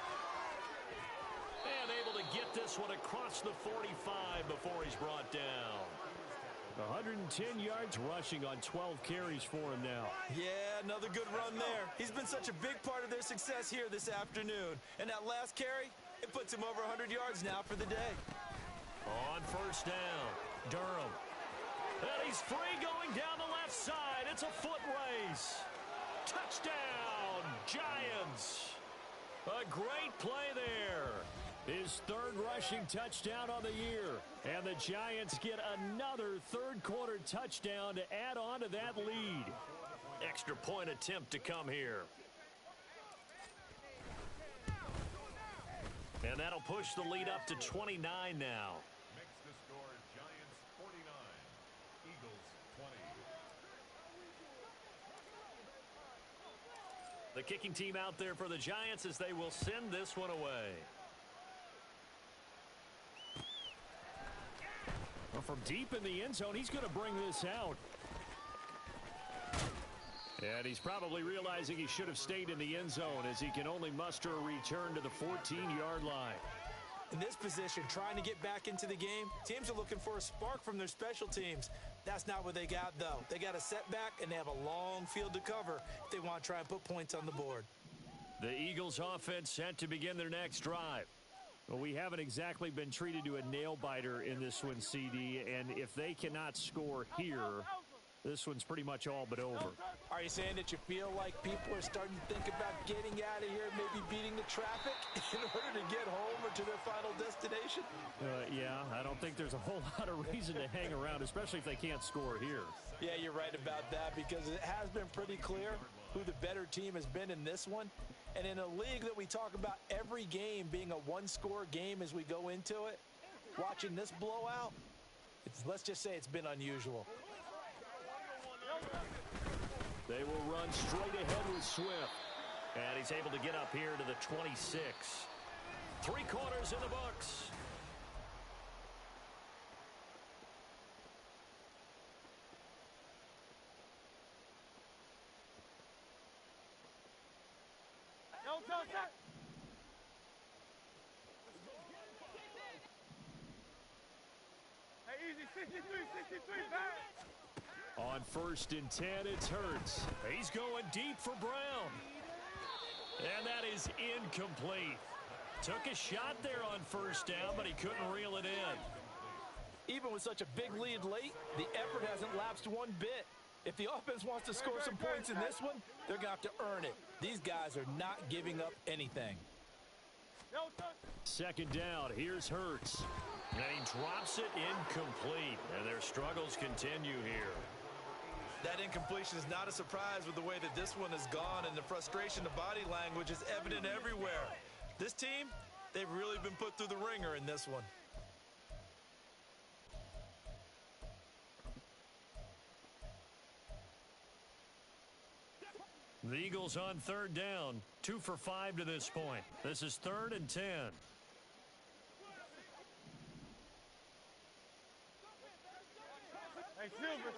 [SPEAKER 1] And able to get this one across the 45 before he's brought down. 110 yards rushing on 12 carries for him now.
[SPEAKER 2] Yeah, another good run there. He's been such a big part of their success here this afternoon. And that last carry, it puts him over 100 yards now for the day.
[SPEAKER 1] On 1st down, Durham. And he's free going down the left side. It's a foot race. Touchdown, Giants. A great play there. His 3rd rushing touchdown on the year. And the Giants get another 3rd quarter touchdown to add on to that lead. Extra point attempt to come here. And that'll push the lead up to 29 now.
[SPEAKER 3] Makes the score Giants 49, Eagles 20.
[SPEAKER 1] The kicking team out there for the Giants as they will send this one away. Well, from deep in the end zone, he's going to bring this out. And he's probably realizing he should have stayed in the end zone as he can only muster a return to the 14-yard line.
[SPEAKER 2] In this position, trying to get back into the game, teams are looking for a spark from their special teams. That's not what they got, though. They got a setback, and they have a long field to cover if they want to try and put points on the board.
[SPEAKER 1] The Eagles offense set to begin their next drive. Well, we haven't exactly been treated to a nail-biter in this one, CD, and if they cannot score here, this one's pretty much all but over.
[SPEAKER 2] Are you saying that you feel like people are starting to think about getting out of here, maybe beating the traffic in order to get home or to their final destination?
[SPEAKER 1] Yeah, I don't think there's a whole lot of reason to hang around, especially if they can't score here.
[SPEAKER 2] Yeah, you're right about that because it has been pretty clear who the better team has been in this one. And in a league that we talk about every game being a one-score game as we go into it, Watching this blowout, let's just say it's been unusual.
[SPEAKER 1] They will run straight ahead with Swift. And he's able to get up here to the 26. 3 quarters in the books.
[SPEAKER 4] Hey, easy, 63, back.
[SPEAKER 1] On 1st and 10, it's Hurts. He's going deep for Brown. And that is incomplete. Took a shot there on 1st down, but he couldn't reel it in.
[SPEAKER 2] Even with such a big lead late, the effort hasn't lapsed one bit. If the offense wants to score some points in this one, they're going to have to earn it. These guys are not giving up anything.
[SPEAKER 1] 2nd down, here's Hurts. And he drops it incomplete. And their struggles continue here.
[SPEAKER 2] That incompletion is not a surprise with the way that this one has gone, and the frustration of body language is evident everywhere. This team, they've really been put through the ringer in this one.
[SPEAKER 1] The Eagles on 3rd down. 2 for 5 to this point. This is 3rd and 10.
[SPEAKER 4] Hey, Silver.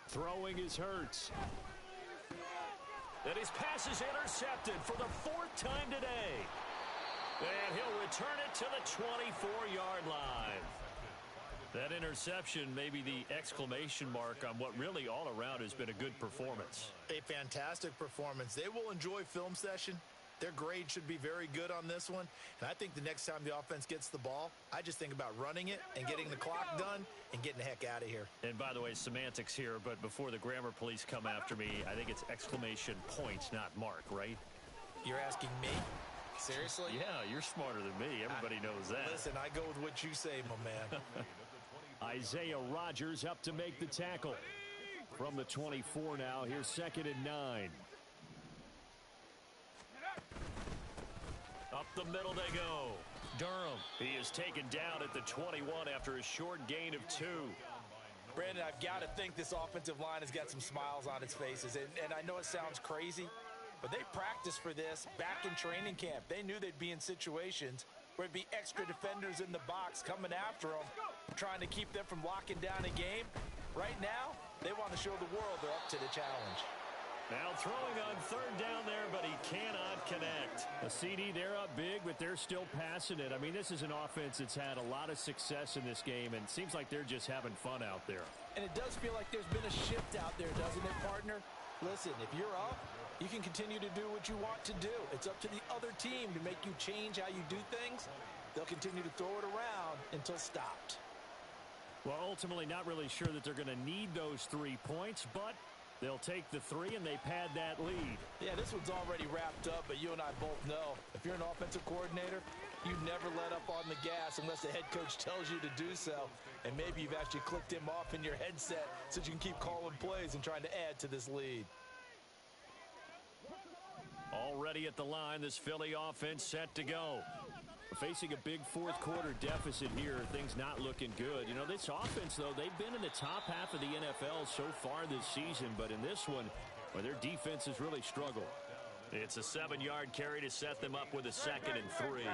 [SPEAKER 1] Throwing is Hurts. And his pass is intercepted for the 4th time today. And he'll return it to the 24-yard line. That interception may be the exclamation mark on what really all around has been a good performance.
[SPEAKER 2] A fantastic performance. They will enjoy film session. Their grade should be very good on this one. And I think the next time the offense gets the ball, I just think about running it and getting the clock done and getting the heck out of here.
[SPEAKER 1] And by the way, semantics here, but before the grammar police come after me, I think it's exclamation point, not mark, right?
[SPEAKER 2] You're asking me? Seriously?
[SPEAKER 1] Yeah, you're smarter than me. Everybody knows that.
[SPEAKER 2] Listen, I go with what you say, my man.
[SPEAKER 1] Isaiah Rodgers up to make the tackle. From the 24 now, here's 2nd and 9. Up the middle they go. Durham, he is taken down at the 21 after a short gain of 2.
[SPEAKER 2] Brandon, I've got to think this offensive line has got some smiles on its faces. And I know it sounds crazy, but they practiced for this back in training camp. They knew they'd be in situations where it'd be extra defenders in the box coming after them, trying to keep them from locking down a game. Right now, they want to show the world they're up to the challenge.
[SPEAKER 1] Now throwing on 3rd down there, but he cannot connect. A CD, they're up big, but they're still passing it. I mean, this is an offense that's had a lot of success in this game, and it seems like they're just having fun out there.
[SPEAKER 2] And it does feel like there's been a shift out there, doesn't it, partner? Listen, if you're up, you can continue to do what you want to do. It's up to the other team to make you change how you do things. They'll continue to throw it around until stopped.
[SPEAKER 1] Well, ultimately not really sure that they're going to need those 3 points, but they'll take the 3 and they pad that lead.
[SPEAKER 2] Yeah, this one's already wrapped up, but you and I both know if you're an offensive coordinator, you never let up on the gas unless the head coach tells you to do so. And maybe you've actually clicked him off in your headset so you can keep calling plays and trying to add to this lead.
[SPEAKER 1] Already at the line, this Philly offense set to go. Facing a big 4th quarter deficit here, things not looking good. You know, this offense, though, they've been in the top half of the NFL so far this season, but in this one, well, their defense has really struggled. It's a 7-yard carry to set them up with a 2nd and 3.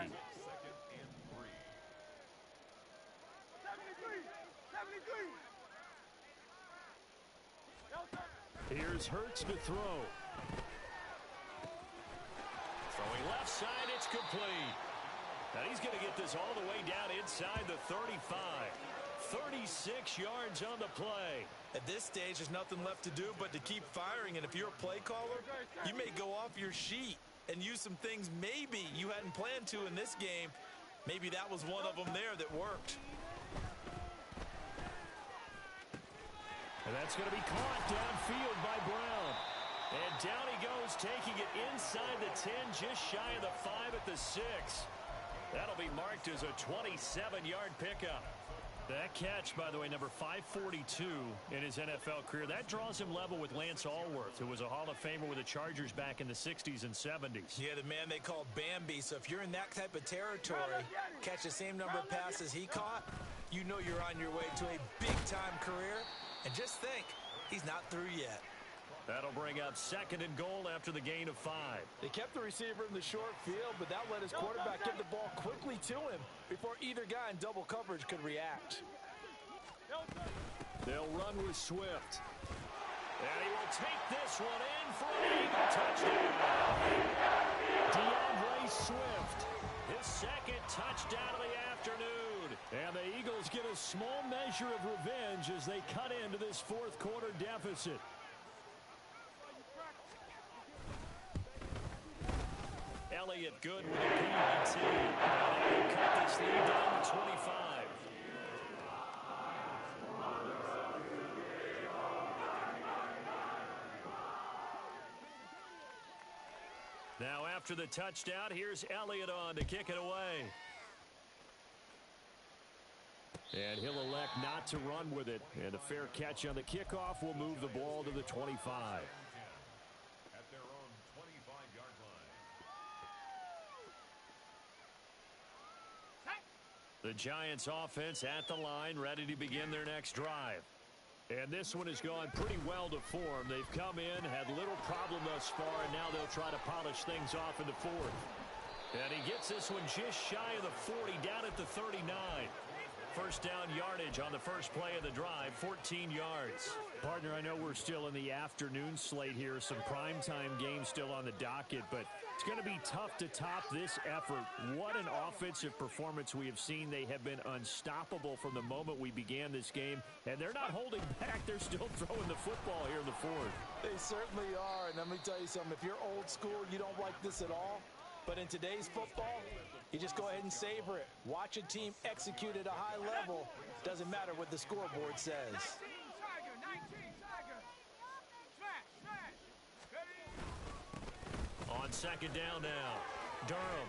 [SPEAKER 1] Here's Hurts to throw. Throwing left side, it's complete. And he's going to get this all the way down inside the 35. 36 yards on the play.
[SPEAKER 2] At this stage, there's nothing left to do but to keep firing. And if you're a play caller, you may go off your sheet and use some things maybe you hadn't planned to in this game. Maybe that was one of them there that worked.
[SPEAKER 1] And that's going to be caught downfield by Brown. And down he goes, taking it inside the 10, just shy of the 5 at the 6. That'll be marked as a 27-yard pickup. That catch, by the way, number 542 in his NFL career, that draws him level with Lance Allworth, who was a Hall of Famer with the Chargers back in the 60s and 70s.
[SPEAKER 2] Yeah, the man they call Bambi. So if you're in that type of territory, catch the same number of passes he caught, you know you're on your way to a big-time career. And just think, he's not through yet.
[SPEAKER 1] That'll bring up 2nd and goal after the gain of 5.
[SPEAKER 2] They kept the receiver in the short field, but that let his quarterback get the ball quickly to him before either guy in double coverage could react.
[SPEAKER 1] They'll run with Swift. And he will take this one in for an Eagle touchdown. DeAndre Swift, his 2nd touchdown of the afternoon. And the Eagles get a small measure of revenge as they cut into this 4th quarter deficit. Elliott good with a PAT. And they cut this lead down to 25. Now after the touchdown, here's Elliott on to kick it away. And he'll elect not to run with it. And a fair catch on the kickoff will move the ball to the 25.
[SPEAKER 3] At their own 25-yard line.
[SPEAKER 1] The Giants offense at the line, ready to begin their next drive. And this one has gone pretty well to form. They've come in, had little problem thus far, and now they'll try to polish things off in the 4th. And he gets this one just shy of the 40, down at the 39. First down yardage on the first play of the drive, 14 yards. Partner, I know we're still in the afternoon slate here, some primetime games still on the docket, but it's going to be tough to top this effort. What an offensive performance we have seen. They have been unstoppable from the moment we began this game, and they're not holding back. They're still throwing the football here in the 4th.
[SPEAKER 2] They certainly are, and let me tell you something. If you're old school, you don't like this at all. But in today's football, you just go ahead and savor it. Watch a team execute at a high level. Doesn't matter what the scoreboard says.
[SPEAKER 1] On 2nd down now, Durham.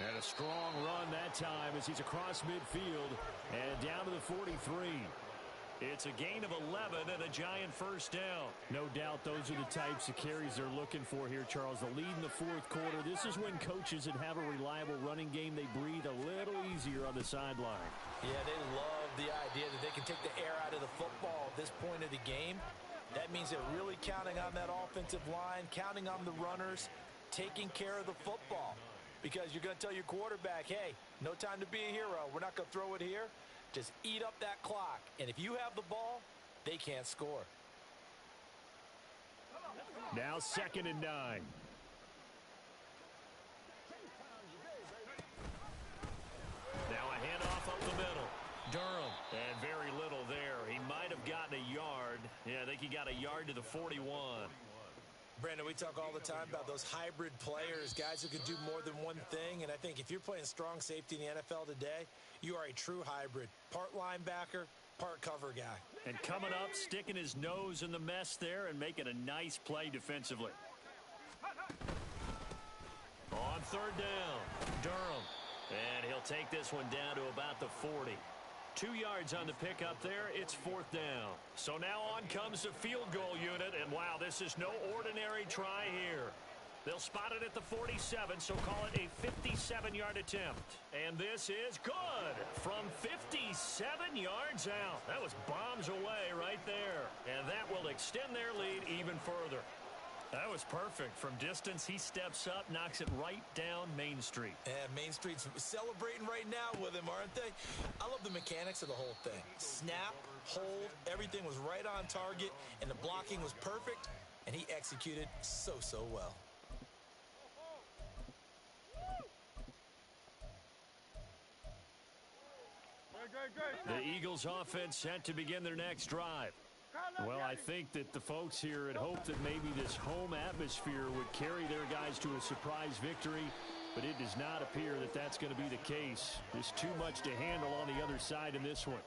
[SPEAKER 1] And a strong run that time as he's across midfield and down to the 43. It's a gain of 11 and a Giant first down. No doubt those are the types of carries they're looking for here, Charles. The lead in the 4th quarter. This is when coaches that have a reliable running game, they breathe a little easier on the sideline.
[SPEAKER 2] Yeah, they love the idea that they can take the air out of the football at this point of the game. That means they're really counting on that offensive line, counting on the runners, taking care of the football. Because you're going to tell your quarterback, hey, no time to be a hero. We're not going to throw it here. Just eat up that clock. And if you have the ball, they can't score.
[SPEAKER 1] Now 2nd and 9. Now a handoff up the middle. Durham. And very little there. He might have gotten a yard. Yeah, I think he got a yard to the 41.
[SPEAKER 2] Brandon, we talk all the time about those hybrid players, guys who can do more than one thing. And I think if you're playing strong safety in the NFL today, you are a true hybrid. Part linebacker, part cover guy.
[SPEAKER 1] And coming up, sticking his nose in the mess there and making a nice play defensively. On 3rd down, Durham. And he'll take this one down to about the 40. 2 yards on the pickup there. It's 4th down. So now on comes the field goal unit. And wow, this is no ordinary try here. They'll spot it at the 47, so call it a 57-yard attempt. And this is good from 57 yards out. That was bombs away right there. And that will extend their lead even further. That was perfect. From distance, he steps up, knocks it right down Main Street.
[SPEAKER 2] And Main Street's celebrating right now with him, aren't they? I love the mechanics of the whole thing. Snap, hold, everything was right on target, and the blocking was perfect, and he executed so well.
[SPEAKER 1] The Eagles offense set to begin their next drive. Well, I think that the folks here had hoped that maybe this home atmosphere would carry their guys to a surprise victory, but it does not appear that that's going to be the case. There's too much to handle on the other side in this one.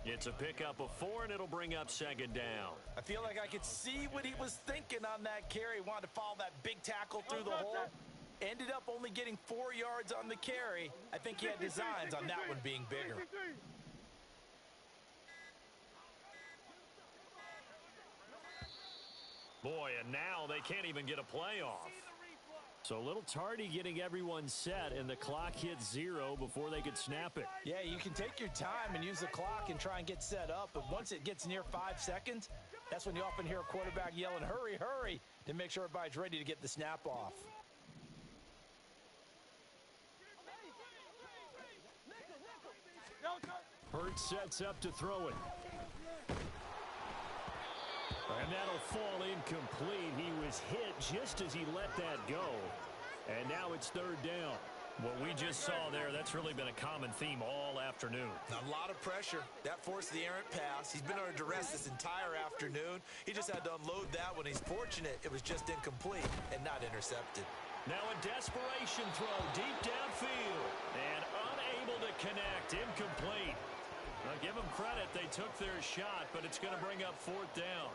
[SPEAKER 1] It's a pickup of 4, and it'll bring up 2nd down.
[SPEAKER 2] I feel like I could see what he was thinking on that carry. Wanted to follow that big tackle through the hole. Ended up only getting 4 yards on the carry. I think he had designs on that one being bigger.
[SPEAKER 1] Boy, and now they can't even get a play off. So a little tardy getting everyone set, and the clock hits 0 before they could snap it.
[SPEAKER 2] Yeah, you can take your time and use the clock and try and get set up, but once it gets near 5 seconds, that's when you often hear a quarterback yelling, hurry, hurry, to make sure everybody's ready to get the snap off.
[SPEAKER 1] Hurts sets up to throw it. And that'll fall incomplete. He was hit just as he let that go. And now it's 3rd down. What we just saw there, that's really been a common theme all afternoon.
[SPEAKER 2] A lot of pressure. That forced the errant pass. He's been under duress this entire afternoon. He just had to unload that one. He's fortunate it was just incomplete and not intercepted.
[SPEAKER 1] Now a desperation throw deep downfield. And unable to connect. Incomplete. Now give them credit. They took their shot, but it's going to bring up 4th down.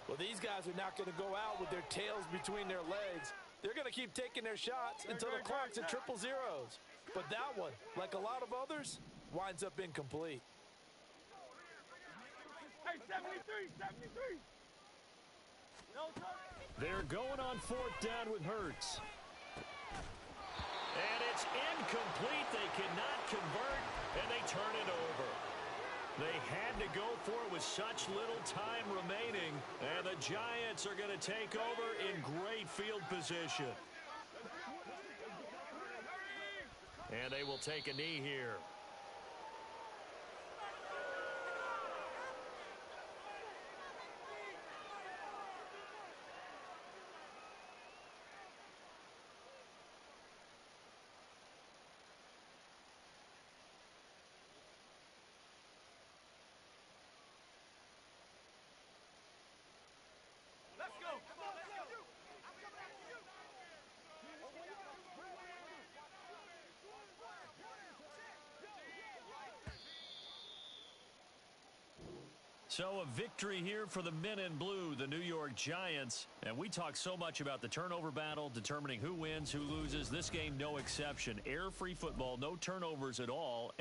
[SPEAKER 2] Well, these guys are not going to go out with their tails between their legs. They're going to keep taking their shots until the clock's at 000. But that one, like a lot of others, winds up incomplete.
[SPEAKER 4] Hey, 73, 73.
[SPEAKER 1] They're going on 4th down with Hurts. And it's incomplete. They cannot convert, and they turn it over. They had to go for it with such little time remaining, and the Giants are going to take over in great field position. And they will take a knee here. So a victory here for the men in blue, the New York Giants. And we talk so much about the turnover battle, determining who wins, who loses. This game, no exception. Air-free football, no turnovers at all.